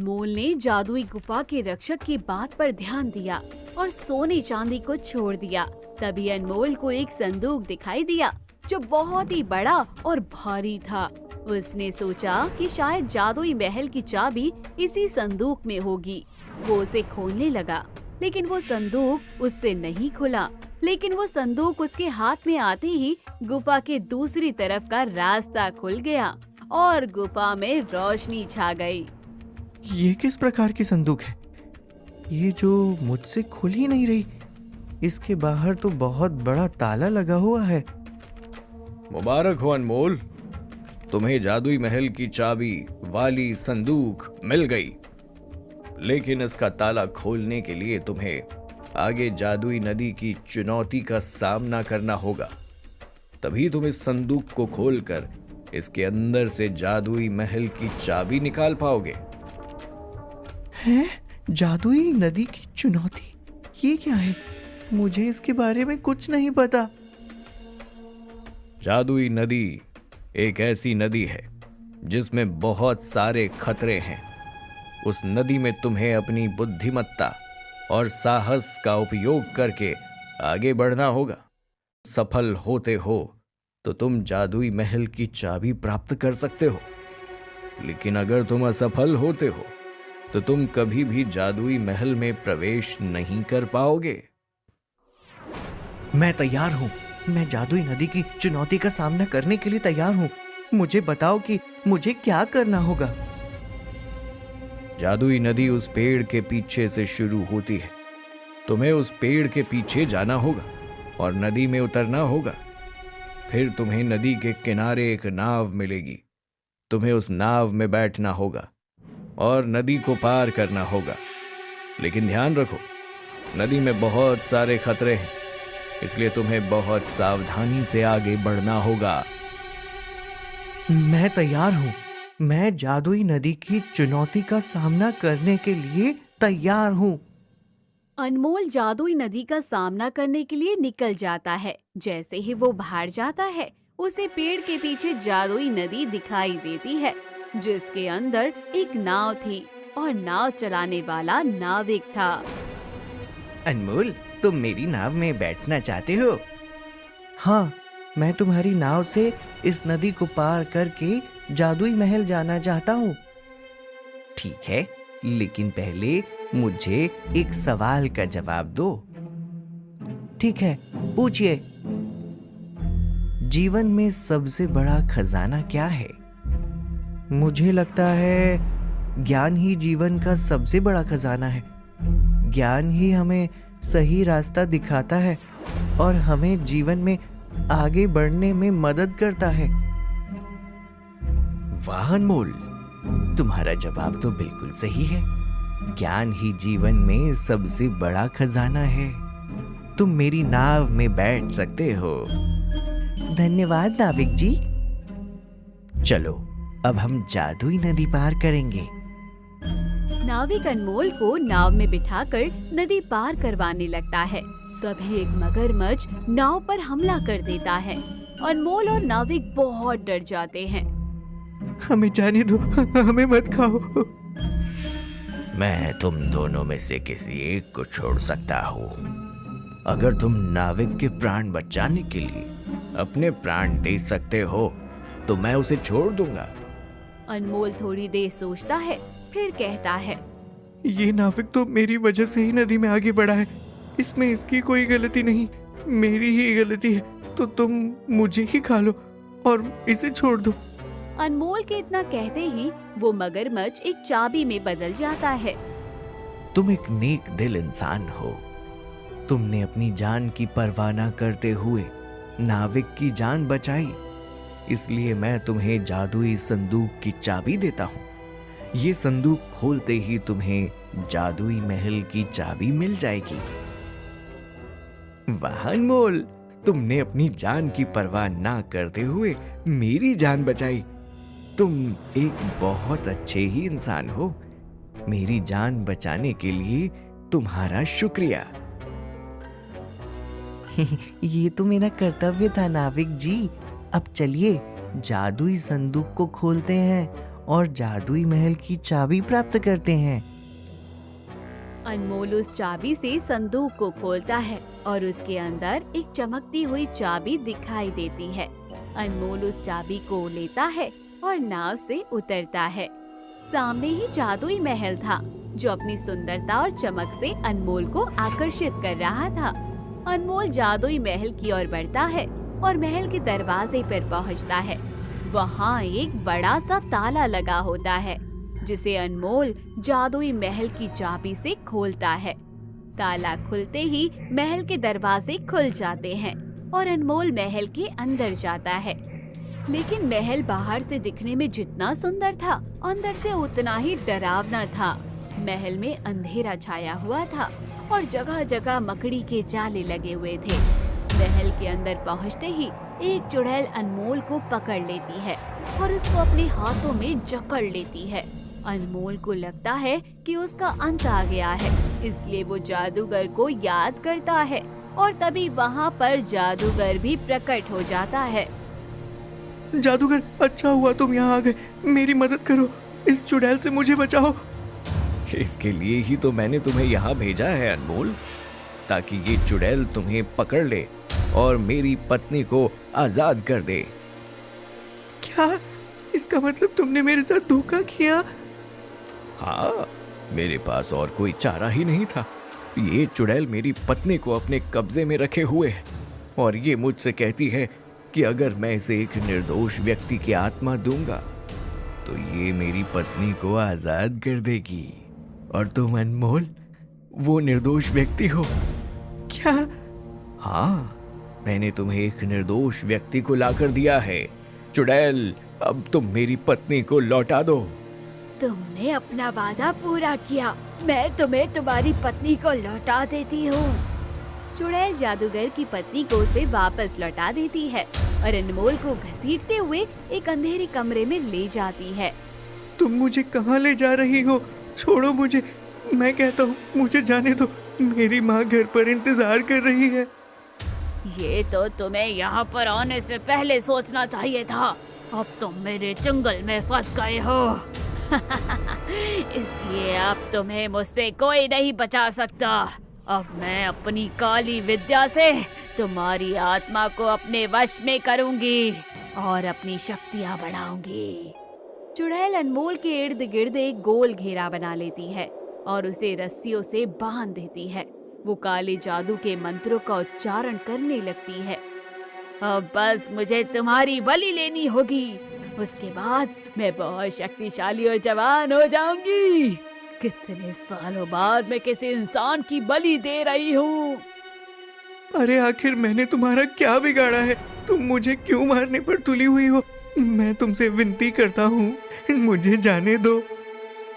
अनमोल ने जादुई गुफा के रक्षक की बात पर ध्यान दिया और सोने चांदी को छोड़ दिया। तभी अनमोल को एक संदूक दिखाई दिया जो बहुत ही बड़ा और भारी था। उसने सोचा कि शायद जादुई महल की चाबी इसी संदूक में होगी। वो उसे खोलने लगा, लेकिन वो संदूक उससे नहीं खुला। लेकिन वो संदूक उसके हाथ में आते ही गुफा के दूसरी तरफ का रास्ता खुल गया और गुफा में रोशनी छा गई। ये किस प्रकार की संदूक है? ये जो मुझसे खुल ही नहीं रही। इसके बाहर तो बहुत बड़ा ताला लगा हुआ है। मुबारक हो अनमोल, तुम्हें जादुई महल की चाबी वाली संदूक मिल गई। लेकिन इसका ताला खोलने के लिए तुम्हें आगे जादुई नदी की चुनौती का सामना करना होगा। तभी तुम इस संदूक को खोलकर इसके अंदर से जादुई महल की चाबी निकाल पाओगे। हैं? जादुई नदी की चुनौती? ये क्या है? मुझे इसके बारे में कुछ नहीं पता। जादुई नदी एक ऐसी नदी है जिसमें बहुत सारे खतरे हैं। उस नदी में तुम्हें अपनी बुद्धिमत्ता और साहस का उपयोग करके आगे बढ़ना होगा। सफल होते हो तो तुम जादुई महल की चाबी प्राप्त कर सकते हो, लेकिन अगर तुम असफल होते हो तो तुम कभी भी जादुई महल में प्रवेश नहीं कर पाओगे। मैं तैयार हूँ। मैं जादुई नदी की चुनौती का सामना करने के लिए तैयार हूँ। मुझे बताओ कि मुझे क्या करना होगा। जादुई नदी उस पेड़ के पीछे से शुरू होती है। तुम्हें उस पेड़ के पीछे जाना होगा और नदी में उतरना होगा। फिर तुम्हें नदी के किनारे एक नाव मिलेगी। तुम्हें उस नाव में बैठना होगा और नदी को पार करना होगा। लेकिन ध्यान रखो, नदी में बहुत सारे खतरे हैं, इसलिए तुम्हें बहुत सावधानी से आगे बढ़ना होगा। मैं तैयार हूँ। मैं जादुई नदी की चुनौती का सामना करने के लिए तैयार हूँ। अनमोल जादुई नदी का सामना करने के लिए निकल जाता है। जैसे ही वो बाहर जाता है, उसे पेड़ के पीछे जादुई नदी दिखाई देती है, जिसके अंदर एक नाव थी और नाव चलाने वाला नाविक था। अनमोल, तुम मेरी नाव में बैठना चाहते हो? हाँ, मैं तुम्हारी नाव से इस नदी को पार करके जादुई महल जाना चाहता हूँ। ठीक है, लेकिन पहले मुझे एक सवाल का जवाब दो। ठीक है, पूछिए। जीवन में सबसे बड़ा खजाना क्या है? मुझे लगता है ज्ञान ही जीवन का सबसे बड़ा खजाना है। ज्ञान ही हमें सही रास्ता दिखाता है और हमें जीवन में आगे बढ़ने में मदद करता है। वाह अनमोल, तुम्हारा जवाब तो बिल्कुल सही है। ज्ञान ही जीवन में सबसे बड़ा खजाना है। तुम मेरी नाव में बैठ सकते हो। धन्यवाद नाविक जी। चलो, अब हम जादुई नदी पार करेंगे। नाविक अनमोल को नाव में बिठाकर नदी पार करवाने लगता है। तभी एक मगरमच्छ नाव पर हमला कर देता है। अनमोल और नाविक बहुत डर जाते हैं। हमें जाने दो, हमें मत खाओ। मैं तुम दोनों में से किसी एक को छोड़ सकता हूँ। अगर तुम नाविक के प्राण बचाने के लिए अपने प्राण दे सकते हो तो मैं उसे छोड़ दूंगा। अनमोल थोड़ी देर सोचता है, फिर कहता है, ये नाविक तो मेरी वजह से ही नदी में आगे बढ़ा है। इसमें इसकी कोई गलती नहीं, मेरी ही गलती है। तो तुम मुझे ही खा लो और इसे छोड़ दो। अनमोल के इतना कहते ही वो मगरमच्छ एक चाबी में बदल जाता है। तुम एक नेक दिल इंसान हो। तुमने अपनी जान की परवाह न करते हुए नाविक की जान बचाई, इसलिए मैं तुम्हें जादुई संदूक की चाबी देता हूँ। ये संदूक खोलते ही तुम्हें जादुई महल की चाबी मिल जाएगी। वाह अनमोल, तुमने अपनी जान की परवाह ना करते हुए मेरी जान बचाई। तुम एक बहुत अच्छे ही इंसान हो। मेरी जान बचाने के लिए तुम्हारा शुक्रिया। ये तो मेरा कर्तव्य था नाविक जी। अब चलिए जादुई संदूक को खोलते हैं और जादुई महल की चाबी प्राप्त करते हैं। अनमोल उस चाबी से संदूक को खोलता है और उसके अंदर एक चमकती हुई चाबी दिखाई देती है। अनमोल उस चाबी को लेता है और नाव से उतरता है। सामने ही जादुई महल था जो अपनी सुंदरता और चमक से अनमोल को आकर्षित कर रहा था। अनमोल जादुई महल की ओर बढ़ता है और महल के दरवाजे पर पहुंचता है। वहाँ एक बड़ा सा ताला लगा होता है जिसे अनमोल जादुई महल की चाबी से खोलता है। ताला खुलते ही महल के दरवाजे खुल जाते हैं और अनमोल महल के अंदर जाता है। लेकिन महल बाहर से दिखने में जितना सुंदर था, अंदर से उतना ही डरावना था। महल में अंधेरा छाया हुआ था और जगह जगह मकड़ी के जाले लगे हुए थे। महल के अंदर पहुंचते ही एक चुड़ैल अनमोल को पकड़ लेती है और उसको अपने हाथों में जकड़ लेती है। अनमोल को लगता है कि उसका अंत आ गया है, इसलिए वो जादूगर को याद करता है और तभी वहाँ पर जादूगर भी प्रकट हो जाता है। जादूगर, अच्छा हुआ तुम यहाँ आ गए। मेरी मदद करो, इस चुड़ैल से मुझे बचाओ। इसके लिए ही तो मैंने तुम्हें यहाँ भेजा है अनमोल, ताकि ये चुड़ैल तुम्हें पकड़ ले और मेरी पत्नी को आजाद कर दे। क्या? इसका मतलब तुमने मेरे साथ धोखा किया? हाँ, मेरे पास और कोई चारा ही नहीं था। ये चुड़ैल मेरी पत्नी को अपने कब्जे में रखे हुए है और ये मुझसे कहती है कि अगर मैं इसे एक निर्दोष व्यक्ति की आत्मा दूंगा तो ये मेरी पत्नी को आजाद कर देगी। और तुम अनमोल वो निर्दोष व्यक्ति हो। क्या? हाँ, मैंने तुम्हें एक निर्दोष व्यक्ति को लाकर दिया है। चुड़ैल, अब तुम मेरी पत्नी को लौटा दो। तुमने अपना वादा पूरा किया, मैं तुम्हें तुम्हारी पत्नी को लौटा देती हूँ। चुड़ैल जादूगर की पत्नी को उसे वापस लौटा देती है और अनमोल को घसीटते हुए एक अंधेरे कमरे में ले जाती है। तुम मुझे कहाँ ले जा रही हो? छोड़ो मुझे, मैं कहता हूँ मुझे जाने दो। मेरी माँ घर पर इंतजार कर रही है। ये तो तुम्हें यहाँ पर आने से पहले सोचना चाहिए था। अब तुम मेरे जंगल में फंस गए हो। इसलिए अब तुम्हें मुझसे कोई नहीं बचा सकता। अब मैं अपनी काली विद्या से तुम्हारी आत्मा को अपने वश में करूंगी और अपनी शक्तियाँ बढ़ाऊंगी। चुड़ैल अनमोल के इर्द गिर्द एक गोल घेरा बना लेती है और उसे रस्सियों से बांध देती है। वो काले जादू के मंत्रों का उच्चारण करने लगती है। अब बस मुझे तुम्हारी बलि लेनी होगी, उसके बाद मैं बहुत शक्तिशाली और जवान हो जाऊंगी। कितने सालों बाद मैं किसी इंसान की बलि दे रही हूँ। अरे आखिर मैंने तुम्हारा क्या बिगाड़ा है? तुम मुझे क्यों मारने पर तुली हुई हो? मैं तुमसे विनती करता हूँ, मुझे जाने दो।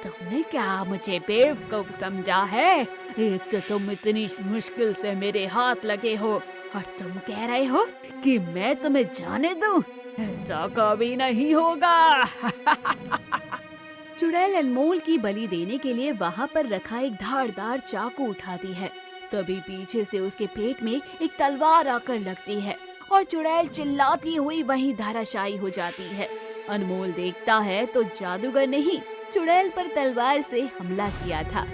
तुमने क्या मुझे बेवकूफ समझा है? एक तो तुम इतनी मुश्किल से मेरे हाथ लगे हो और तुम कह रहे हो कि मैं तुम्हें जाने दूं? ऐसा कभी नहीं होगा। चुड़ैल अनमोल की बलि देने के लिए वहाँ पर रखा एक धारदार चाकू उठाती है। तभी पीछे से उसके पेट में एक तलवार आकर लगती है और चुड़ैल चिल्लाती हुई वहीं धराशायी हो जाती है। अनमोल देखता है तो जादूगर ने ही चुड़ैल पर तलवार से हमला किया था।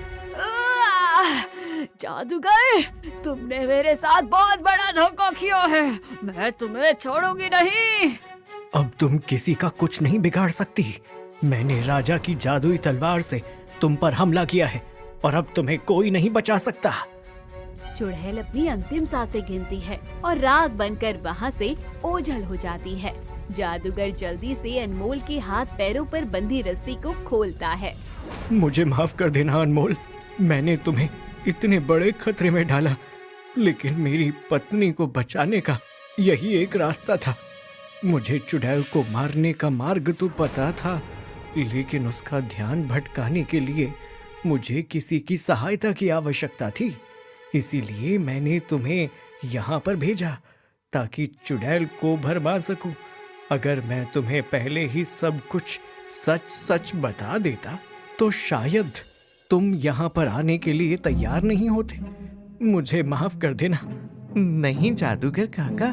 जादूगर, तुमने मेरे साथ बहुत बड़ा धोखा किया है। मैं तुम्हें छोड़ूंगी नहीं। अब तुम किसी का कुछ नहीं बिगाड़ सकती। मैंने राजा की जादुई तलवार से तुम पर हमला किया है और अब तुम्हें कोई नहीं बचा सकता। चुड़ैल अपनी अंतिम सांसें गिनती है और राख बनकर वहाँ से ओझल हो जाती है। जादूगर जल्दी से अनमोल के हाथ पैरों पर बंधी रस्सी को खोलता है। मुझे माफ कर देना अनमोल, मैंने तुम्हें इतने बड़े खतरे में डाला, लेकिन मेरी पत्नी को बचाने का यही एक रास्ता था। मुझे चुड़ैल को मारने का मार्ग तो पता था, लेकिन उसका ध्यान भटकाने के लिए मुझे किसी की सहायता की आवश्यकता थी। इसीलिए मैंने तुम्हें यहाँ पर भेजा ताकि चुड़ैल को भरमा सकूं। अगर मैं तुम्हें पहले ही सब कुछ सच सच बता देता तो शायद तुम यहाँ पर आने के लिए तैयार नहीं होते। मुझे माफ कर देना। नहीं जादूगर काका,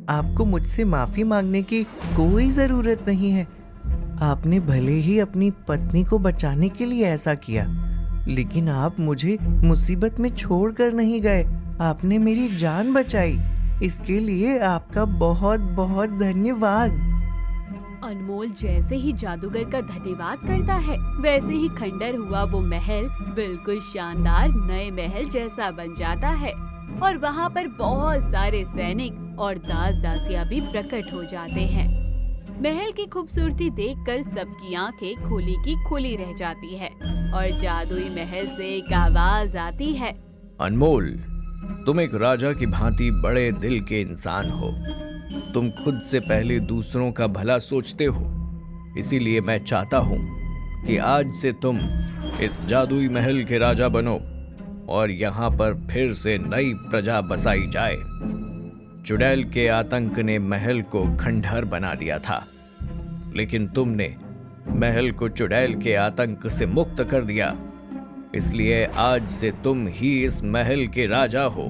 आपको मुझसे माफी मांगने की कोई जरूरत नहीं है। आपने भले ही अपनी पत्नी को बचाने के लिए ऐसा किया, लेकिन आप मुझे मुसीबत में छोड़कर नहीं गए। आपने मेरी जान बचाई। इसके लिए आपका बहुत बहुत धन्यवाद। अनमोल जैसे ही जादूगर का धन्यवाद करता है, वैसे ही खंडर हुआ वो महल बिल्कुल शानदार नए महल जैसा बन जाता है और वहाँ पर बहुत सारे सैनिक और दास दासियां भी प्रकट हो जाते हैं। महल की खूबसूरती देखकर सबकी आंखें खुली की खुली रह जाती है और जादुई महल से एक आवाज आती है। अनमोल, तुम एक राजा की भांति बड़े दिल के इंसान हो। तुम खुद से पहले दूसरों का भला सोचते हो। इसीलिए मैं चाहता हूँ कि आज से तुम इस जादुई महल के राजा बनो और यहाँ पर फिर से नई प्रजा बसाई जाए। चुड़ैल के आतंक ने महल को खंडहर बना दिया था, लेकिन तुमने महल को चुड़ैल के आतंक से मुक्त कर दिया। इसलिए आज से तुम ही इस महल के राजा हो।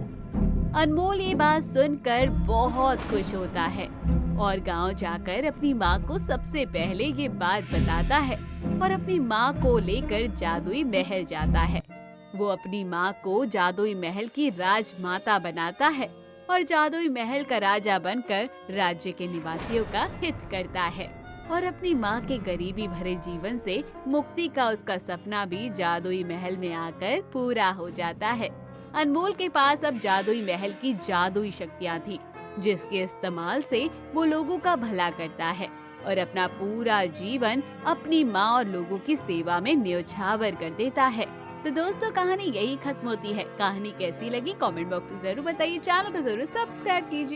अनमोल ये बात सुनकर बहुत खुश होता है और गांव जाकर अपनी माँ को सबसे पहले ये बात बताता है और अपनी माँ को लेकर जादुई महल जाता है। वो अपनी माँ को जादुई महल की राजमाता बनाता है और जादुई महल का राजा बनकर राज्य के निवासियों का हित करता है और अपनी माँ के गरीबी भरे जीवन से मुक्ति का उसका सपना भी जादुई महल में आकर पूरा हो जाता है। अनमोल के पास अब जादुई महल की जादुई शक्तियाँ थी, जिसके इस्तेमाल से वो लोगों का भला करता है और अपना पूरा जीवन अपनी माँ और लोगों की सेवा में न्योछावर कर देता है। तो दोस्तों, कहानी यही खत्म होती है। कहानी कैसी लगी कमेंट बॉक्स में जरूर बताइए। चैनल को जरूर सब्सक्राइब कीजिए।